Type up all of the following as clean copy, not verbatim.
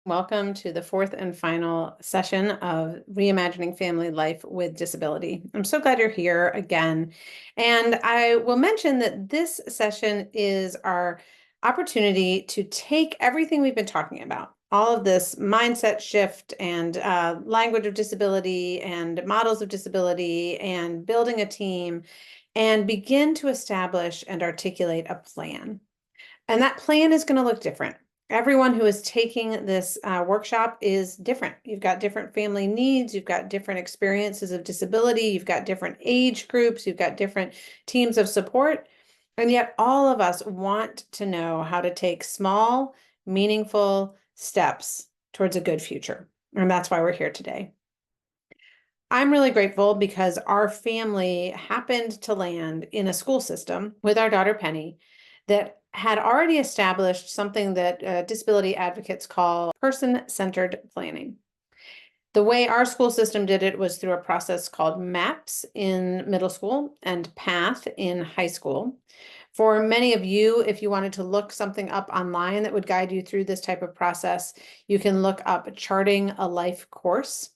Welcome to the fourth and final session of Reimagining Family Life with Disability. I'm so glad you're here again. And I will mention that this session is our opportunity to take everything we've been talking about, all of this mindset shift and language of disability and models of disability and building a team, and begin to establish and articulate a plan. And that plan is going to look different. Everyone who is taking this workshop is different. You've got different family needs, you've got different experiences of disability, you've got different age groups, you've got different teams of support. And yet all of us want to know how to take small, meaningful steps towards a good future. And that's why we're here today. I'm really grateful because our family happened to land in a school system with our daughter Penny that had already established something that disability advocates call person-centered planning. The way our school system did it was through a process called MAPS in middle school and PATH in high school. For many of you, if you wanted to look something up online that would guide you through this type of process, you can look up Charting a Life course.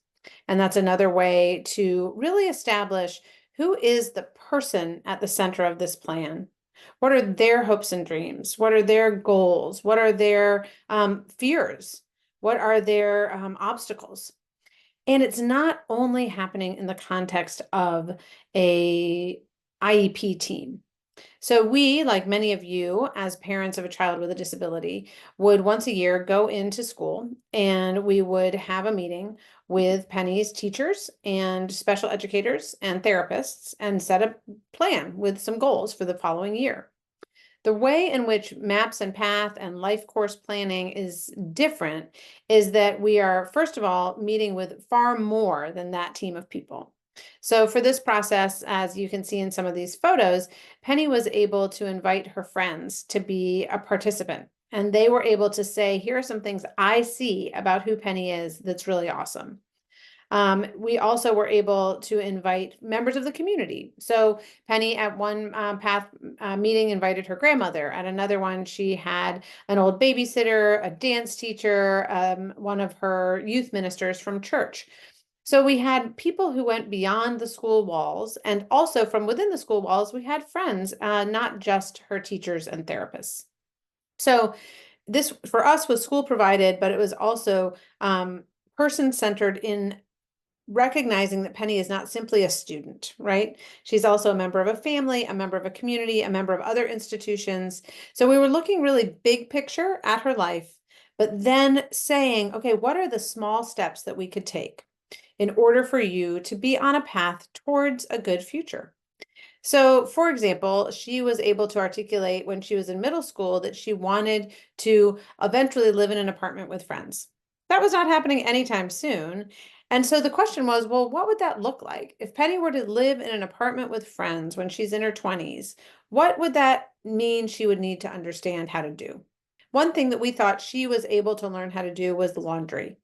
And that's another way to really establish who is the person at the center of this plan. What are their hopes and dreams? What are their goals? What are their fears? What are their obstacles? And it's not only happening in the context of a IEP team. So we, like many of you, as parents of a child with a disability, would once a year go into school and we would have a meeting with Penny's teachers and special educators and therapists and set a plan with some goals for the following year. The way in which MAPS and PATH and life course planning is different is that we are, first of all, meeting with far more than that team of people. So for this process, as you can see in some of these photos, Penny was able to invite her friends to be a participant. And they were able to say, here are some things I see about who Penny is that's really awesome. We also were able to invite members of the community. So Penny at one PATH meeting invited her grandmother. At another one, she had an old babysitter, a dance teacher, one of her youth ministers from church. So we had people who went beyond the school walls, and also from within the school walls, we had friends, not just her teachers and therapists. So this for us was school provided, but it was also person-centered in recognizing that Penny is not simply a student, right? She's also a member of a family, a member of a community, a member of other institutions. So we were looking really big picture at her life, but then saying, okay, what are the small steps that we could take in order for you to be on a path towards a good future? So, for example, she was able to articulate when she was in middle school that she wanted to eventually live in an apartment with friends. That was not happening anytime soon. And so the question was, well, what would that look like? If Penny were to live in an apartment with friends when she's in her 20s, what would that mean she would need to understand how to do? One thing that we thought she was able to learn how to do was the laundry.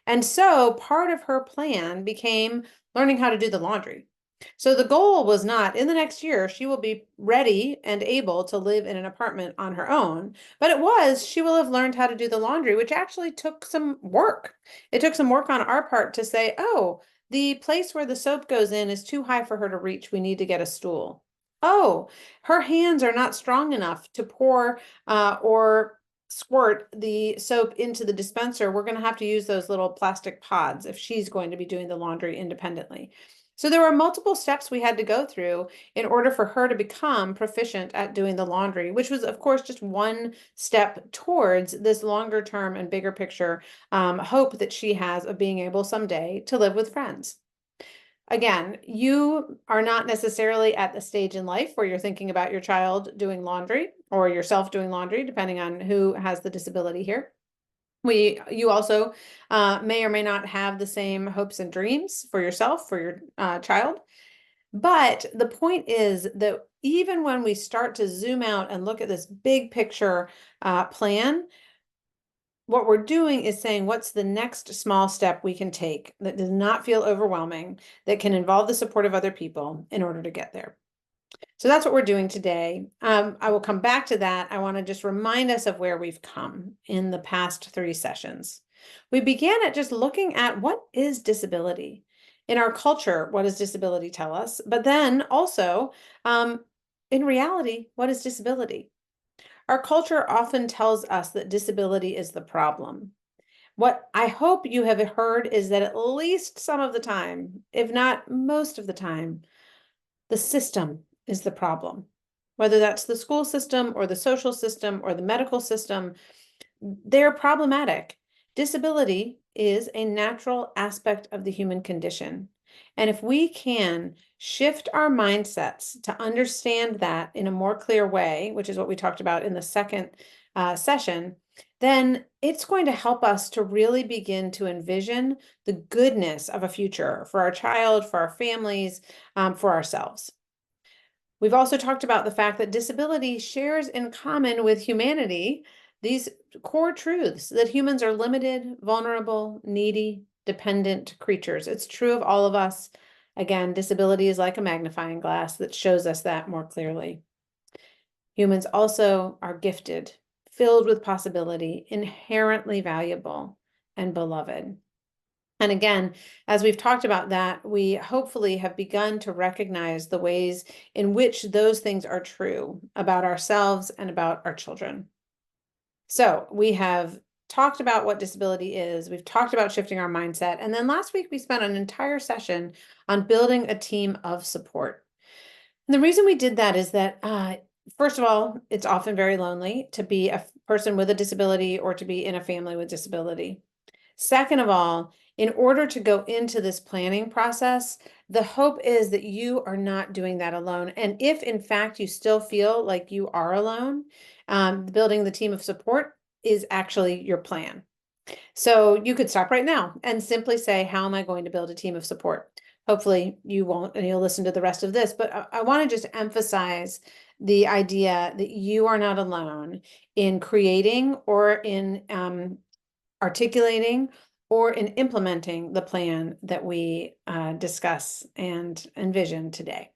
And so part of her plan became learning how to do the laundry. So the goal was not in the next year, she will be ready and able to live in an apartment on her own, but it was she will have learned how to do the laundry, which actually took some work. It took some work on our part to say, oh, the place where the soap goes in is too high for her to reach. We need to get a stool. Oh, her hands are not strong enough to pour or squirt the soap into the dispenser. We're going to have to use those little plastic pods if she's going to be doing the laundry independently. So there were multiple steps we had to go through in order for her to become proficient at doing the laundry, which was, of course, just one step towards this longer term and bigger picture hope that she has of being able someday to live with friends. Again, you are not necessarily at the stage in life where you're thinking about your child doing laundry or yourself doing laundry, depending on who has the disability here. You also may or may not have the same hopes and dreams for yourself, for your child. But the point is that even when we start to zoom out and look at this big picture plan, what we're doing is saying, what's the next small step we can take that does not feel overwhelming, that can involve the support of other people in order to get there? So that's what we're doing today. I will come back to that. I want to just remind us of where we've come in the past 3 sessions. We began at just looking at what is disability. In our culture, what does disability tell us? But then also, um, in reality, what is disability? Our culture often tells us that disability is the problem. What I hope you have heard is that at least some of the time, if not most of the time, the system is the problem. Whether that's the school system or the social system or the medical system, they're problematic. Disability is a natural aspect of the human condition. And if we can shift our mindsets to understand that in a more clear way, which is what we talked about in the second session, then it's going to help us to really begin to envision the goodness of a future for our child, for our families, for ourselves. We've also talked about the fact that disability shares in common with humanity these core truths that humans are limited, vulnerable, needy, dependent creatures. It's true of all of us. Again, disability is like a magnifying glass that shows us that more clearly. Humans also are gifted, filled with possibility, inherently valuable, and beloved. And again, as we've talked about that, we hopefully have begun to recognize the ways in which those things are true about ourselves and about our children. So we have talked about what disability is. We've talked about shifting our mindset. And then last week, we spent an entire session on building a team of support. And the reason we did that is that, first of all, it's often very lonely to be a person with a disability or to be in a family with disability. Second of all, in order to go into this planning process, the hope is that you are not doing that alone. And if in fact you still feel like you are alone, building the team of support is actually your plan. So you could stop right now and simply say, how am I going to build a team of support? Hopefully you won't, and you'll listen to the rest of this, but I want to just emphasize the idea that you are not alone in creating or in articulating or in implementing the plan that we discuss and envision today.